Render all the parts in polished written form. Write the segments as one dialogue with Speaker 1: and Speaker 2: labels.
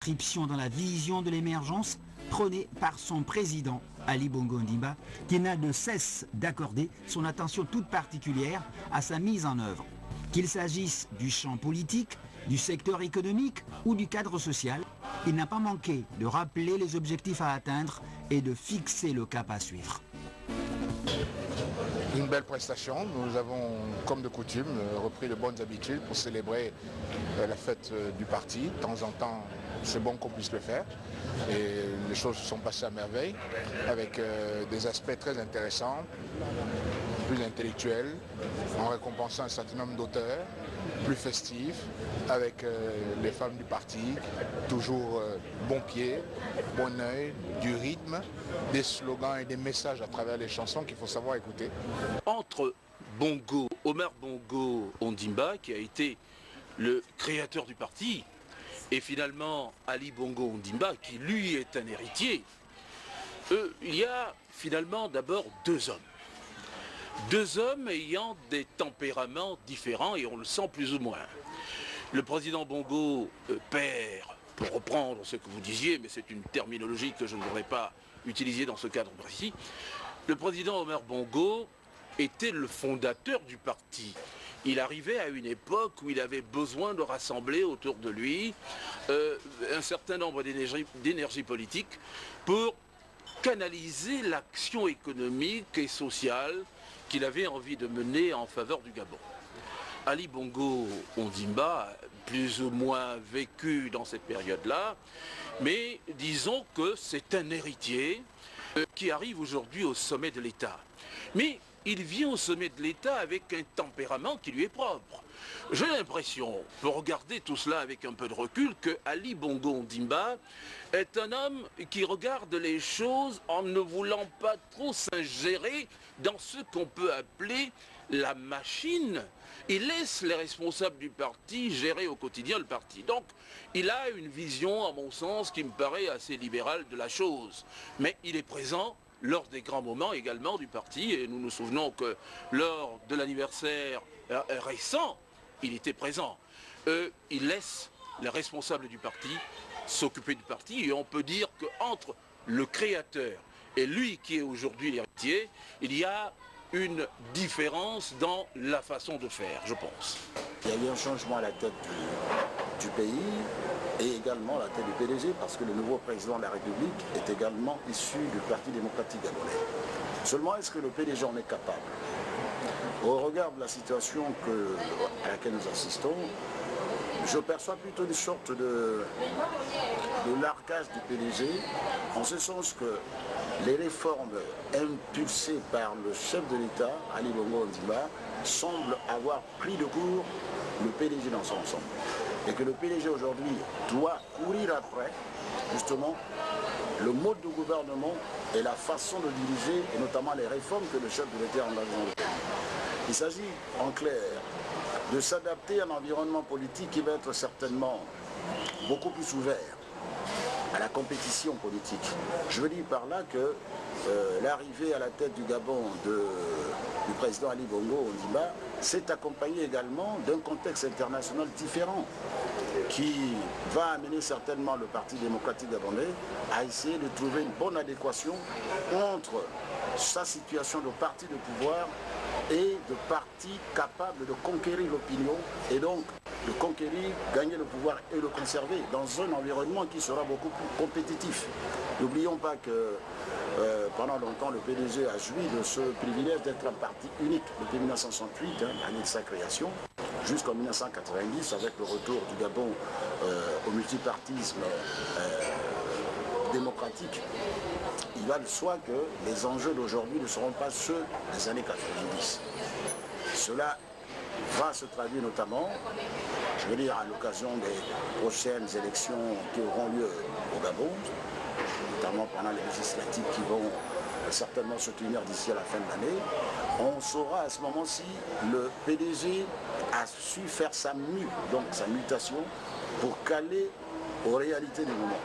Speaker 1: inscription dans la vision de l'émergence prônée par son président, Ali Bongo Ondimba, qui n'a de cesse d'accorder son attention toute particulière à sa mise en œuvre. Qu'il s'agisse du champ politique, du secteur économique ou du cadre social, il n'a pas manqué de rappeler les objectifs à atteindre et de fixer le cap à suivre.
Speaker 2: Une belle prestation. Nous avons, comme de coutume, repris de bonnes habitudes pour célébrer la fête du parti. De temps en temps, c'est bon qu'on puisse le faire. Et les choses se sont passées à merveille, avec des aspects très intéressants, plus intellectuels, en récompensant un certain nombre d'auteurs, plus festifs, avec les femmes du parti, toujours bon pied, bon œil, du rythme, des slogans et des messages à travers les chansons qu'il faut savoir écouter.
Speaker 3: Entre Bongo, Omar Bongo Ondimba, qui a été le créateur du parti, et finalement Ali Bongo Ondimba, qui lui est un héritier, il y a finalement d'abord deux hommes. Deux hommes ayant des tempéraments différents, et on le sent plus ou moins. Le président Bongo, père, pour reprendre ce que vous disiez, mais c'est une terminologie que je ne voudrais pas utiliser dans ce cadre précis, le président Omar Bongo était le fondateur du parti. Il arrivait à une époque où il avait besoin de rassembler autour de lui un certain nombre d'énergies politiques pour canaliser l'action économique et sociale qu'il avait envie de mener en faveur du Gabon. Ali Bongo Ondimba a plus ou moins vécu dans cette période-là, mais disons que c'est un héritier qui arrive aujourd'hui au sommet de l'État. Mais il vient au sommet de l'État avec un tempérament qui lui est propre. J'ai l'impression, pour regarder tout cela avec un peu de recul, que Ali Bongo Ondimba est un homme qui regarde les choses en ne voulant pas trop s'ingérer dans ce qu'on peut appeler la machine. Il laisse les responsables du parti gérer au quotidien le parti. Donc, il a une vision, à mon sens, qui me paraît assez libérale de la chose. Mais il est présent lors des grands moments également du parti, et nous nous souvenons que lors de l'anniversaire récent, il était présent. Il laisse les responsables du parti s'occuper du parti, et on peut dire qu'entre le créateur et lui qui est aujourd'hui l'héritier, il y a une différence dans la façon de faire, je pense.
Speaker 4: Il y a eu un changement à la tête du pays et également à la tête du PDG, parce que le nouveau président de la République est également issu du Parti démocratique gabonais. Seulement, est-ce que le PDG en est capable? Au regard de la situation à laquelle nous assistons, je perçois plutôt une sorte de largage du PDG, en ce sens que les réformes impulsées par le chef de l'État, Ali Bongo Ondimba, semblent avoir pris de court le PDG dans son ensemble. Et que le PDG aujourd'hui doit courir après, justement, le mode de gouvernement et la façon de diriger, et notamment les réformes que le chef de l'État a engagées dans le pays. Il s'agit, en clair, de s'adapter à un environnement politique qui va être certainement beaucoup plus ouvert à la compétition politique. Je veux dire par là que l'arrivée à la tête du Gabon du président Ali Bongo Ondimba s'est accompagnée également d'un contexte international différent qui va amener certainement le Parti démocratique gabonais à essayer de trouver une bonne adéquation entre sa situation de parti de pouvoir et de parti capable de conquérir l'opinion et donc de conquérir, gagner le pouvoir et le conserver dans un environnement qui sera beaucoup plus compétitif. N'oublions pas que pendant longtemps le PDG a joui de ce privilège d'être un parti unique depuis 1968, l'année de sa création, jusqu'en 1990 avec le retour du Gabon au multipartisme démocratique. Il va de soi que les enjeux d'aujourd'hui ne seront pas ceux des années 90. Cela va se traduire notamment, je veux dire, à l'occasion des prochaines élections qui auront lieu au Gabon, notamment pendant les législatives qui vont certainement se tenir d'ici à la fin de l'année. On saura à ce moment si le PDG a su faire sa mue, donc sa mutation, pour caler aux réalités du moment.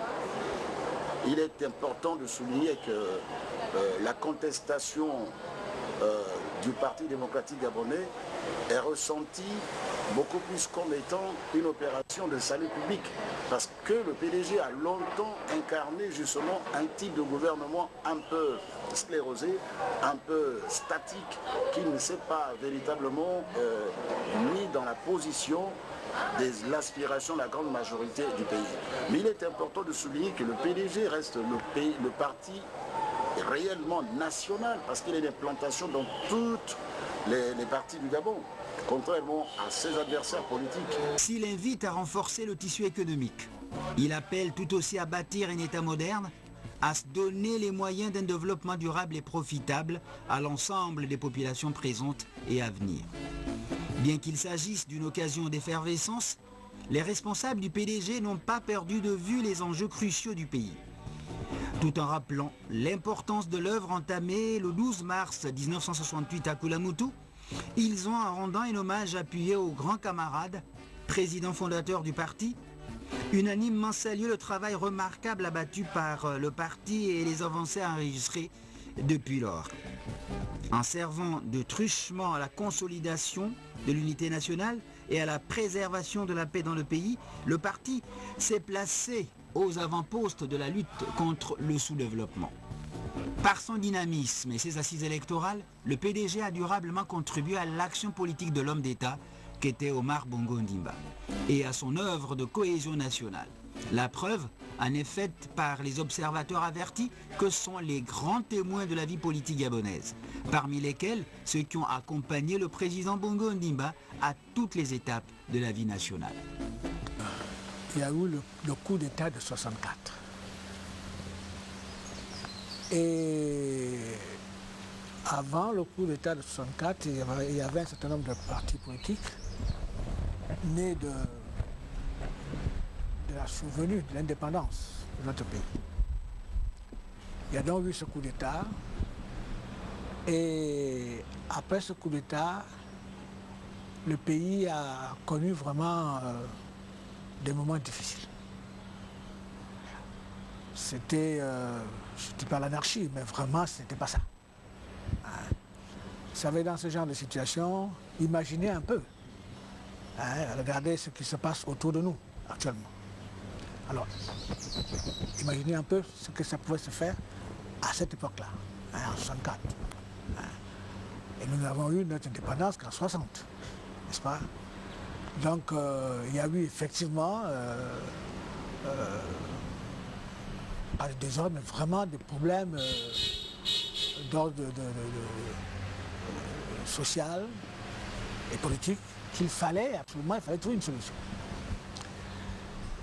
Speaker 4: Il est important de souligner que la contestation du Parti démocratique gabonais est ressentie beaucoup plus comme étant une opération de salut public. Parce que le PDG a longtemps incarné justement un type de gouvernement un peu sclérosé, un peu statique, qui ne s'est pas véritablement mis dans la position de l'aspiration de la grande majorité du pays. Mais il est important de souligner que le PDG reste le parti réellement national, parce qu'il y a une implantation dans toutes les parties du Gabon, contrairement à ses adversaires politiques.
Speaker 1: S'il invite à renforcer le tissu économique, il appelle tout aussi à bâtir un État moderne, à se donner les moyens d'un développement durable et profitable à l'ensemble des populations présentes et à venir. Bien qu'il s'agisse d'une occasion d'effervescence, les responsables du PDG n'ont pas perdu de vue les enjeux cruciaux du pays. Tout en rappelant l'importance de l'œuvre entamée le 12 mars 1968 à Koulamoutou, ils ont, en rendant un hommage appuyé au grand camarade, président fondateur du parti, unanimement salué le travail remarquable abattu par le parti et les avancées enregistrées depuis lors. En servant de truchement à la consolidation de l'unité nationale et à la préservation de la paix dans le pays, le parti s'est placé aux avant-postes de la lutte contre le sous-développement. Par son dynamisme et ses assises électorales, le PDG a durablement contribué à l'action politique de l'homme d'État qu'était Omar Bongo Ondimba et à son œuvre de cohésion nationale. La preuve en est faite par les observateurs avertis que sont les grands témoins de la vie politique gabonaise, parmi lesquels ceux qui ont accompagné le président Bongo Ondimba à toutes les étapes de la vie nationale.
Speaker 5: Il y a eu le coup d'État de 64. Et avant le coup d'État de 64, il y avait un certain nombre de partis politiques nés de la survenue de l'indépendance de notre pays. Il y a donc eu ce coup d'État. Et après ce coup d'État, le pays a connu vraiment des moments difficiles. C'était, je ne dis pas l'anarchie, mais vraiment, ce n'était pas ça. Vous savez, dans ce genre de situation, imaginez un peu. Regardez ce qui se passe autour de nous actuellement. Alors, imaginez un peu ce que ça pouvait se faire à cette époque-là, en 64. Et nous n'avons eu notre indépendance qu'en 60, n'est-ce pas? Donc, il y a eu effectivement, pas de désordre, mais vraiment des problèmes d'ordre social et politique qu'il fallait absolument, il fallait trouver une solution.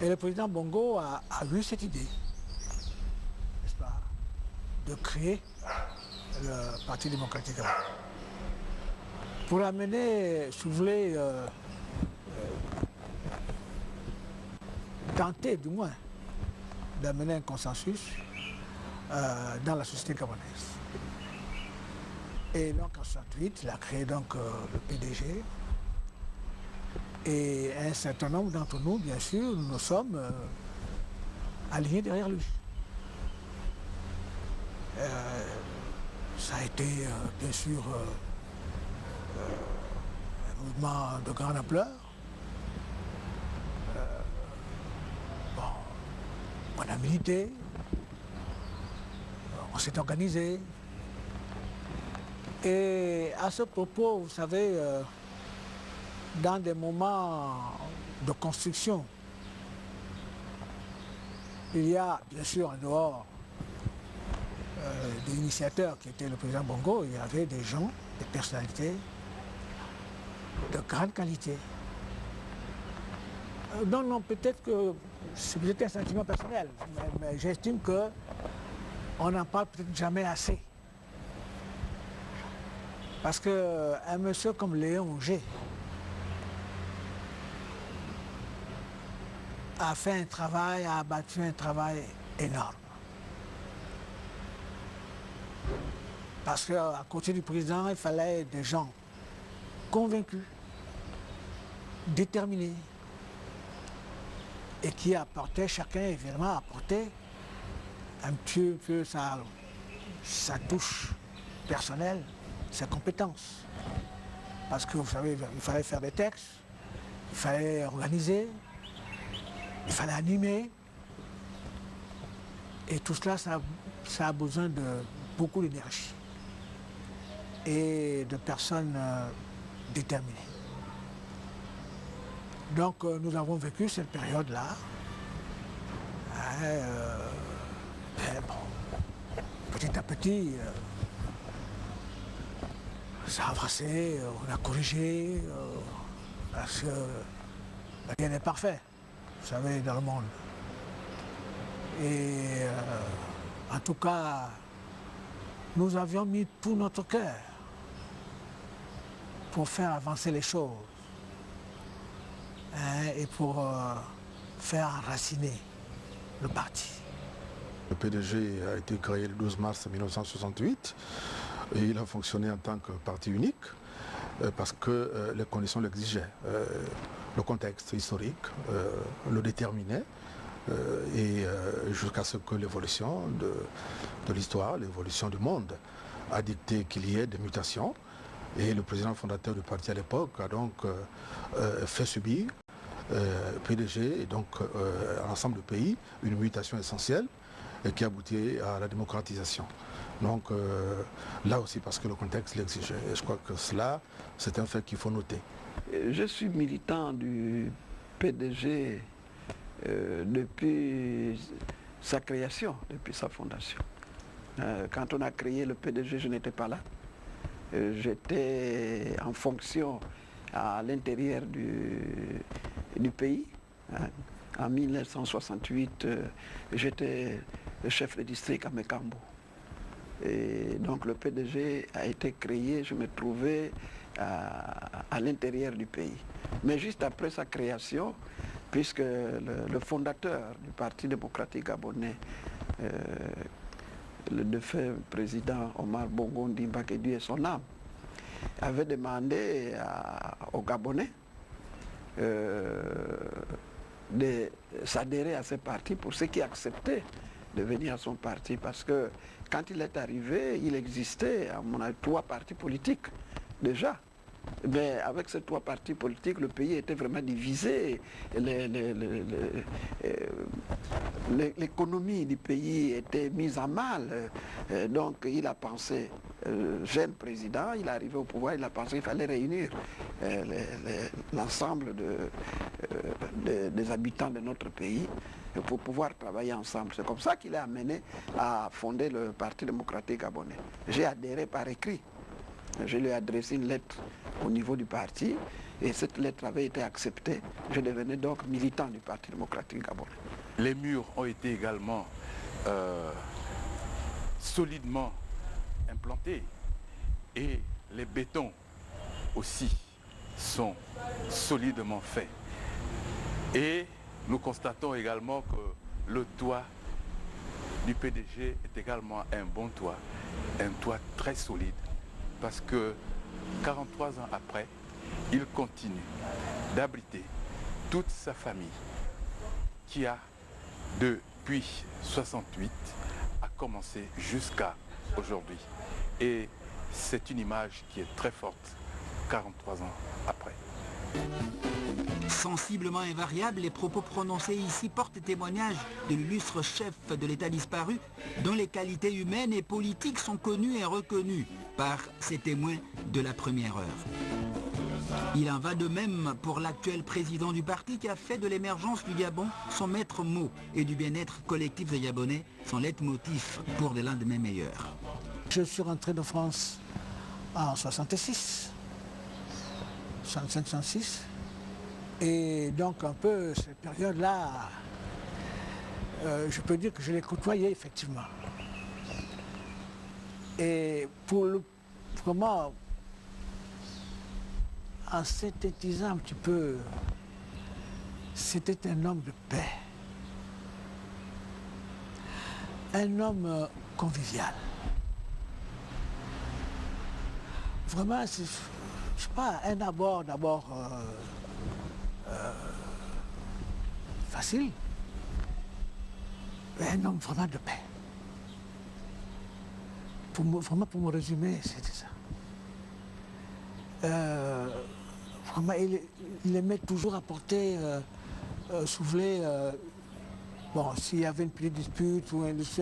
Speaker 5: Et le président Bongo a eu cette idée, n'est-ce pas, de créer le Parti démocratique pour amener, si vous voulez, tenter du moins d'amener un consensus dans la société gabonaise. Et donc en 1968, il a créé donc le PDG. Et un certain nombre d'entre nous, bien sûr, nous sommes alignés derrière lui. Ça a été, bien sûr, un mouvement de grande ampleur. On a milité, on s'est organisé. Et à ce propos, vous savez, dans des moments de construction, il y a, bien sûr, en dehors des initiateurs qui étaient le président Bongo, il y avait des gens, des personnalités de grande qualité. Non, peut-être que c'était un sentiment personnel, mais j'estime qu'on n'en parle peut-être jamais assez. Parce qu'un monsieur comme Léon Auger a fait un travail, a abattu un travail énorme. Parce qu'à côté du président, il fallait des gens convaincus, déterminés, et qui apportaient, chacun évidemment apportait un petit peu sa touche personnelle, ses compétences. Parce que vous savez, il fallait faire des textes, il fallait organiser, il fallait animer. Et tout cela, ça a besoin de beaucoup d'énergie et de personnes déterminées. Donc nous avons vécu cette période-là. Petit à petit, ça a avancé, on a corrigé, parce que rien n'est parfait, vous savez, dans le monde. Et en tout cas, nous avions mis tout notre cœur pour faire avancer les choses et pour faire enraciner le parti.
Speaker 6: Le PDG a été créé le 12 mars 1968 et il a fonctionné en tant que parti unique parce que les conditions l'exigeaient. Le contexte historique le déterminait et jusqu'à ce que l'évolution de l'histoire, l'évolution du monde a dicté qu'il y ait des mutations. Et le président fondateur du parti à l'époque a donc fait subir PDG et donc à l'ensemble du pays une mutation essentielle qui aboutit à la démocratisation. Donc là aussi parce que le contexte l'exigeait. Et je crois que cela, c'est un fait qu'il faut noter.
Speaker 7: Je suis militant du PDG depuis sa création, depuis sa fondation. Quand on a créé le PDG, je n'étais pas là. J'étais en fonction à l'intérieur du pays. En 1968, j'étais le chef de district à Mekambo. Et donc le PDG a été créé, je me trouvais à l'intérieur du pays. Mais juste après sa création, puisque le fondateur du Parti démocratique gabonais, le défunt président Omar Bongo Ondimba, que Dieu ait son âme, avait demandé aux Gabonais de s'adhérer à ce parti pour ceux qui acceptaient de venir à son parti. Parce que quand il est arrivé, il existait à mon avis 3 partis politiques déjà. Mais avec ces 3 partis politiques, le pays était vraiment divisé. L'économie du pays était mise à mal. Donc il a pensé, jeune président, il est arrivé au pouvoir, il a pensé qu'il fallait réunir l'ensemble des habitants de notre pays pour pouvoir travailler ensemble. C'est comme ça qu'il est amené à fonder le Parti démocratique gabonais. J'ai adhéré par écrit. Je lui ai adressé une lettre au niveau du parti et cette lettre avait été acceptée. Je devenais donc militant du Parti démocratique gabonais.
Speaker 8: Les murs ont été également solidement implantés et les bétons aussi sont solidement faits. Et nous constatons également que le toit du PDG est également un bon toit, un toit très solide. Parce que 43 ans après, il continue d'abriter toute sa famille qui a, depuis 68, a commencé jusqu'à aujourd'hui. Et c'est une image qui est très forte 43 ans après.
Speaker 1: Sensiblement invariables, les propos prononcés ici portent témoignage de l'illustre chef de l'État disparu, dont les qualités humaines et politiques sont connues et reconnues par ses témoins de la première heure. Il en va de même pour l'actuel président du parti qui a fait de l'émergence du Gabon son maître mot et du bien-être collectif des Gabonais son leitmotiv pour des lendemains meilleurs.
Speaker 5: Je suis rentré de France en 66, 65-66. Et donc un peu cette période-là, je peux dire que je l'ai côtoyé effectivement. Et comment, en synthétisant un petit peu, c'était un homme de paix, un homme convivial. Vraiment, je ne sais pas, un abord d'abord facile, mais un homme vraiment de paix. Vraiment pour me résumer, c'était ça. Vraiment, il aimait toujours apporter, souffler. Bon, s'il y avait une petite dispute ou un